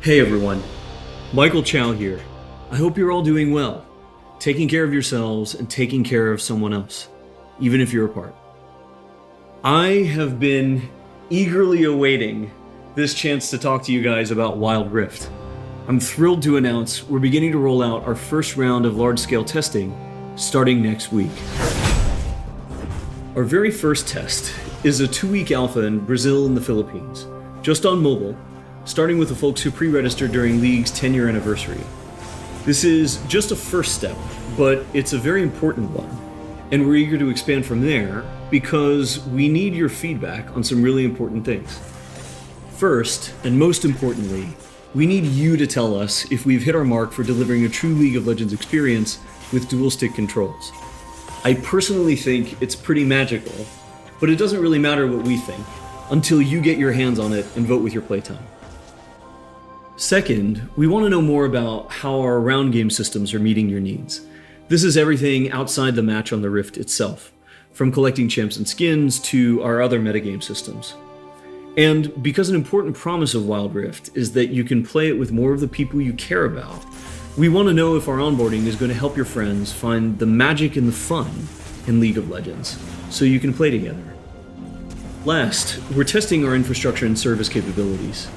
Hey everyone, Michael Chow here. I hope you're all doing well, taking care of yourselves and taking care of someone else, even if you're apart. I have been eagerly awaiting this chance to talk to you guys about Wildrift. I'm thrilled to announce we're beginning to roll out our first round of large-scale testing starting next week. Our very first test is a 2-week alpha in Brazil and the Philippines, just on mobile, starting with the folks who pre-registered during League's 10-year anniversary. This is just a first step, but it's a very important one, and we're eager to expand from there because we need your feedback on some really important things. First, and most importantly, we need you to tell us if we've hit our mark for delivering a true League of Legends experience with dual-stick controls. I personally think it's pretty magical, but it doesn't really matter what we think until you get your hands on it and vote with your playtime. Second, we want to know more about how our round game systems are meeting your needs. This is everything outside the match on the Rift itself, from collecting champs and skins to our other metagame systems. And because an important promise of Wildrift is that you can play it with more of the people you care about, we want to know if our onboarding is going to help your friends find the magic and the fun in League of Legends, so you can play together. Last, we're testing our infrastructure and service capabilities.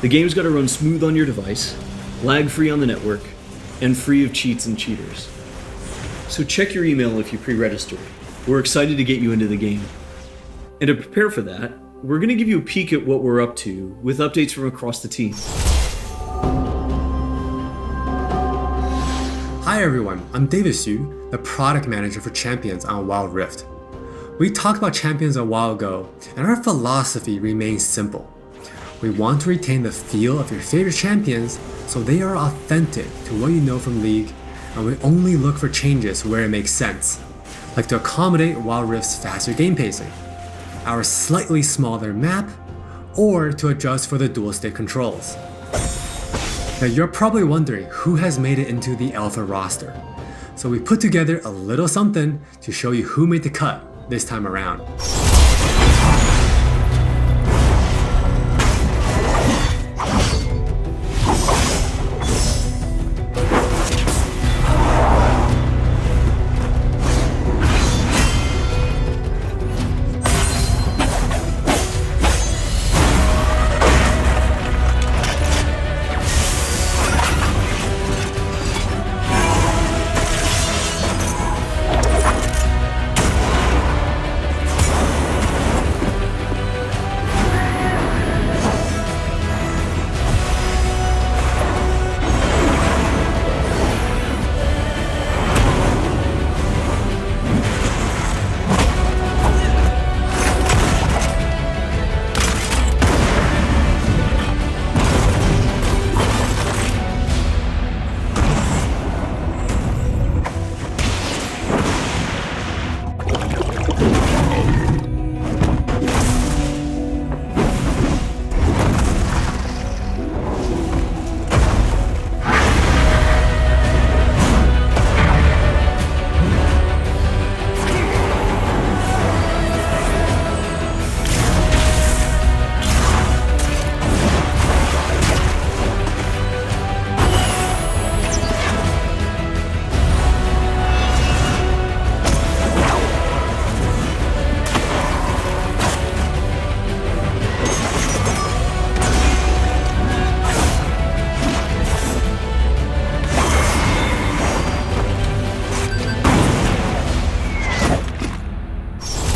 The game's got to run smooth on your device, lag-free on the network, and free of cheats and cheaters. So check your email if you pre-registered. We're excited to get you into the game. And to prepare for that, we're going to give you a peek at what we're up to with updates from across the team. Hi everyone, I'm David Xu, the product manager for Champions on Wildrift. We talked about Champions a while ago, and our philosophy remains simple. We want to retain the feel of your favorite champions so they are authentic to what you know from League, and we only look for changes where it makes sense, like to accommodate Wildrift's faster game pacing, our slightly smaller map, or to adjust for the dual stick controls. Now you're probably wondering who has made it into the alpha roster, so we put together a little something to show you who made the cut this time around.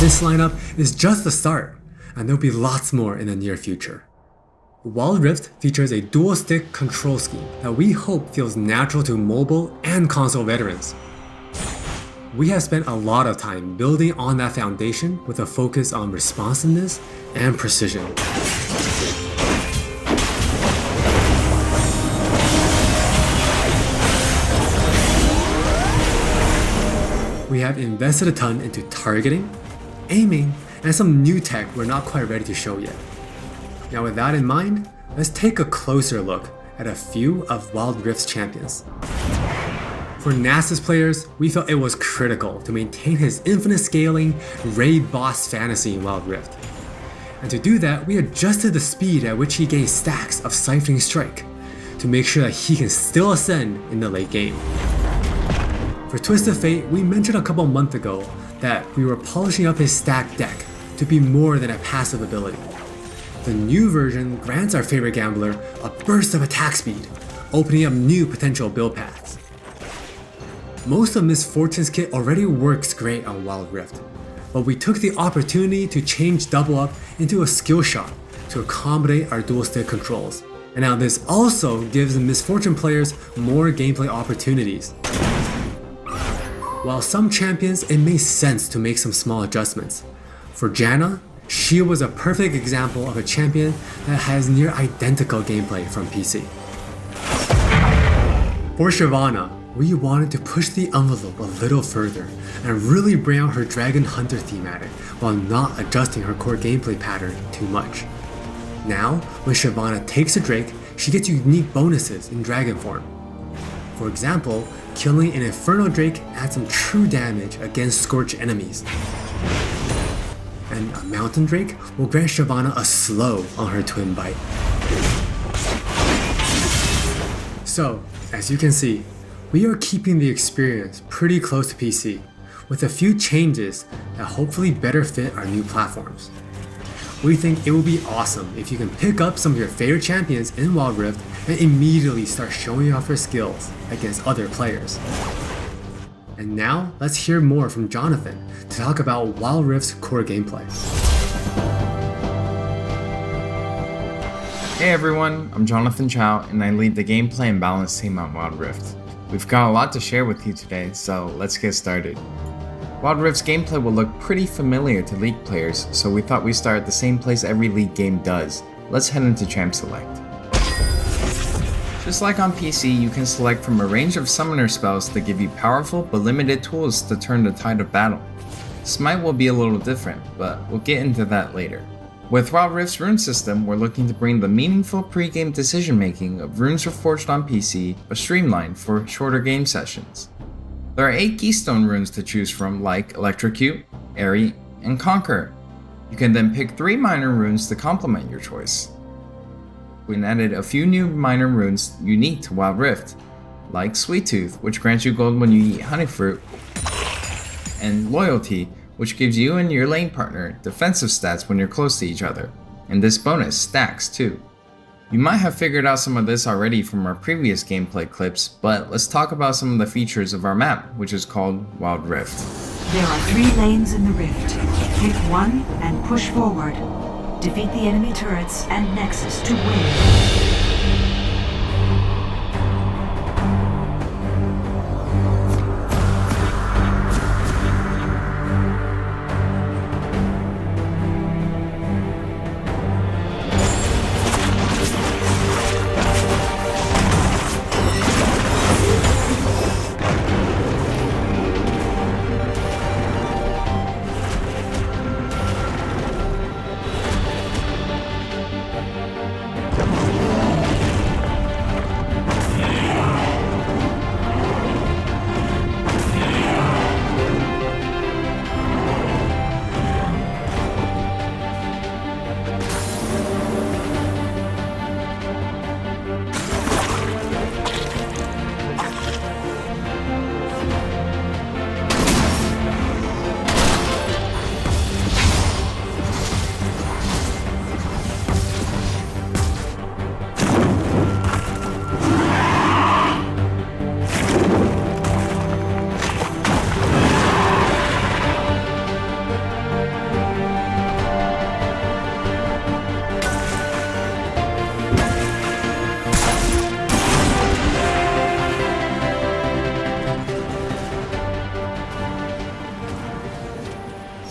This lineup is just the start, and there'll be lots more in the near future. Wildrift features a dual-stick control scheme that we hope feels natural to mobile and console veterans. We have spent a lot of time building on that foundation with a focus on responsiveness and precision. We have invested a ton into targeting, aiming, and some new tech we're not quite ready to show yet. Now with that in mind, let's take a closer look at a few of Wildrift's champions. For Nasus players, we felt it was critical to maintain his infinite scaling raid boss fantasy in Wildrift. And to do that, we adjusted the speed at which he gained stacks of Siphoning Strike, to make sure that he can still ascend in the late game. For Twisted Fate, we mentioned a couple months ago that we were polishing up his stacked deck to be more than a passive ability. The new version grants our favorite gambler a burst of attack speed, opening up new potential build paths. Most of Miss Fortune's kit already works great on Wildrift, but we took the opportunity to change Double Up into a skill shot to accommodate our dual stick controls. And now this also gives the Miss Fortune players more gameplay opportunities. While some champions, it made sense to make some small adjustments. For Janna, she was a perfect example of a champion that has near identical gameplay from PC. For Shyvana, we wanted to push the envelope a little further and really bring out her Dragon Hunter thematic while not adjusting her core gameplay pattern too much. Now, when Shyvana takes a Drake, she gets unique bonuses in Dragon form. For example, killing an Inferno Drake adds some true damage against Scorch enemies. And a Mountain Drake will grant Shyvana a slow on her Twin Bite. So, as you can see, we are keeping the experience pretty close to PC, with a few changes that hopefully better fit our new platforms. We think it will be awesome if you can pick up some of your favorite champions in Wildrift and immediately start showing off your skills against other players. And now, let's hear more from Jonathan to talk about Wildrift's core gameplay. Hey everyone, I'm Jonathan Chow and I lead the gameplay and balance team on Wildrift. We've got a lot to share with you today, so let's get started. Wildrift's gameplay will look pretty familiar to League players, so we thought we'd start at the same place every League game does. Let's head into Champ Select. Just like on PC, you can select from a range of summoner spells that give you powerful but limited tools to turn the tide of battle. Smite will be a little different, but we'll get into that later. With Wildrift's rune system, we're looking to bring the meaningful pre-game decision making of runes reforged on PC, but streamlined for shorter game sessions. There are 8 keystone runes to choose from, like Electrocute, Airy, and Conquer. You can then pick 3 minor runes to complement your choice. We added a few new minor runes unique to Wildrift, like Sweet Tooth, which grants you gold when you eat honey fruit, and Loyalty, which gives you and your lane partner defensive stats when you're close to each other, and this bonus stacks too. You might have figured out some of this already from our previous gameplay clips, but let's talk about some of the features of our map, which is called Wildrift. There are 3 lanes in the rift. Pick one and push forward. Defeat the enemy turrets and Nexus to win.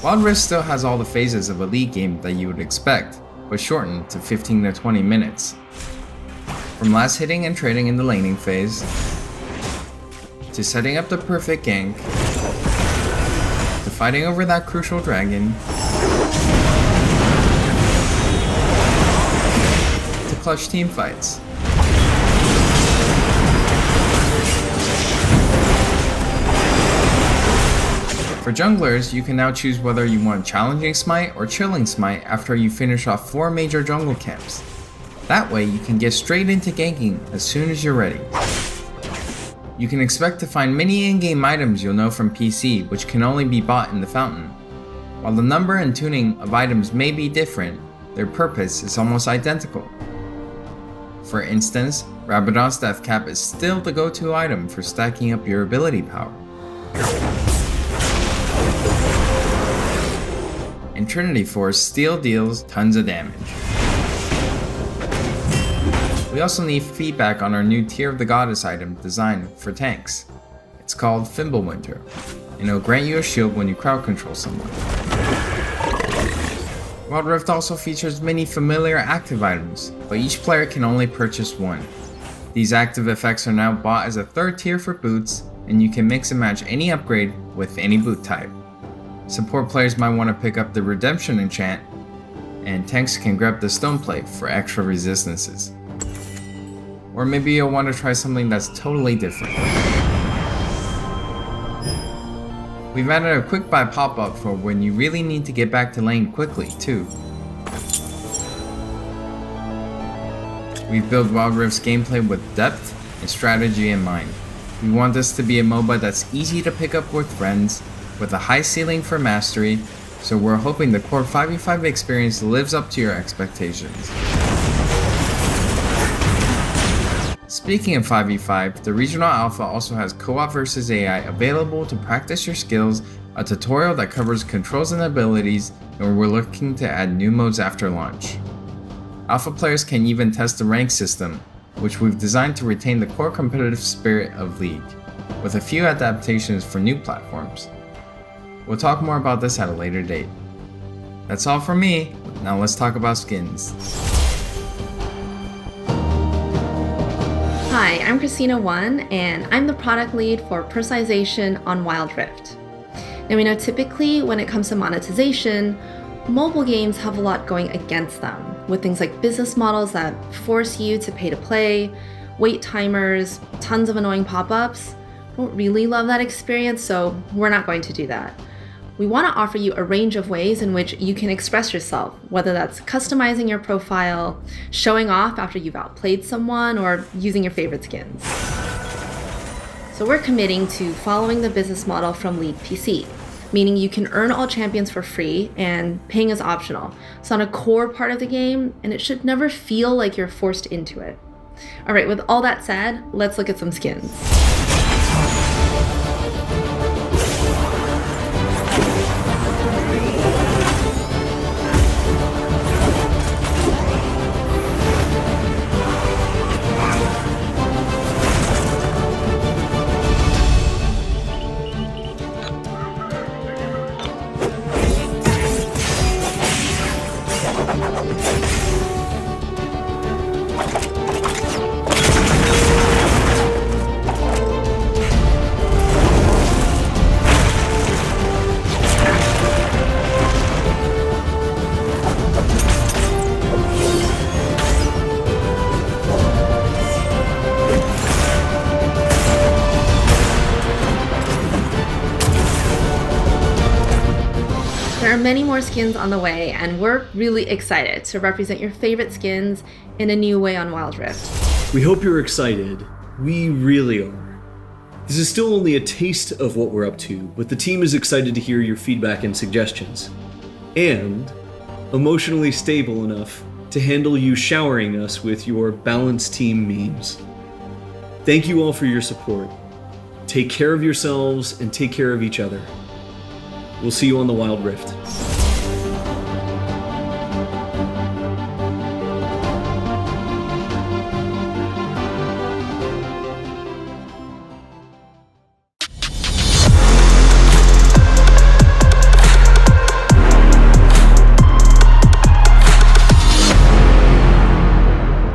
Wildrift still has all the phases of a League game that you would expect, but shortened to 15 to 20 minutes. From last hitting and trading in the laning phase, to setting up the perfect gank, to fighting over that crucial dragon, to clutch team fights. For junglers, you can now choose whether you want Challenging Smite or Chilling Smite after you finish off 4 major jungle camps. That way you can get straight into ganking as soon as you're ready. You can expect to find many in-game items you'll know from PC, which can only be bought in the fountain. While the number and tuning of items may be different, their purpose is almost identical. For instance, Rabadon's Death Cap is still the go-to item for stacking up your ability power. And Trinity Force still deals tons of damage. We also need feedback on our new Tear of the Goddess item designed for tanks. It's called Fimbulwinter, and it'll grant you a shield when you crowd control someone. Wildrift also features many familiar active items, but each player can only purchase one. These active effects are now bought as a third tier for boots, and you can mix and match any upgrade with any boot type. Support players might want to pick up the Redemption enchant, and tanks can grab the Stone Plate for extra resistances. Or maybe you'll want to try something that's totally different. We've added a quick buy pop-up for when you really need to get back to lane quickly too. We've built Wildrift's gameplay with depth and strategy in mind. We want this to be a MOBA that's easy to pick up with friends, with a high ceiling for mastery, so we're hoping the core 5v5 experience lives up to your expectations. Speaking of 5v5, the Regional Alpha also has co-op versus AI available to practice your skills, a tutorial that covers controls and abilities, and we're looking to add new modes after launch. Alpha players can even test the rank system, which we've designed to retain the core competitive spirit of League, with a few adaptations for new platforms. We'll talk more about this at a later date. That's all from me, now let's talk about skins. Hi, I'm Christina1, and I'm the product lead for personalization on Wildrift. Now we know typically when it comes to monetization, mobile games have a lot going against them, with things like business models that force you to pay to play, wait timers, tons of annoying pop-ups. I don't really love that experience, so we're not going to do that. We want to offer you a range of ways in which you can express yourself, whether that's customizing your profile, showing off after you've outplayed someone, or using your favorite skins. So we're committing to following the business model from League PC, meaning you can earn all champions for free and paying is optional. It's not a core part of the game, and it should never feel like you're forced into it. All right, with all that said, let's look at some skins. There are many more skins on the way, and we're really excited to represent your favorite skins in a new way on Wildrift. We hope you're excited. We really are. This is still only a taste of what we're up to, but the team is excited to hear your feedback and suggestions. And emotionally stable enough to handle you showering us with your balanced team memes. Thank you all for your support. Take care of yourselves and take care of each other. We'll see you on the Wild Rift.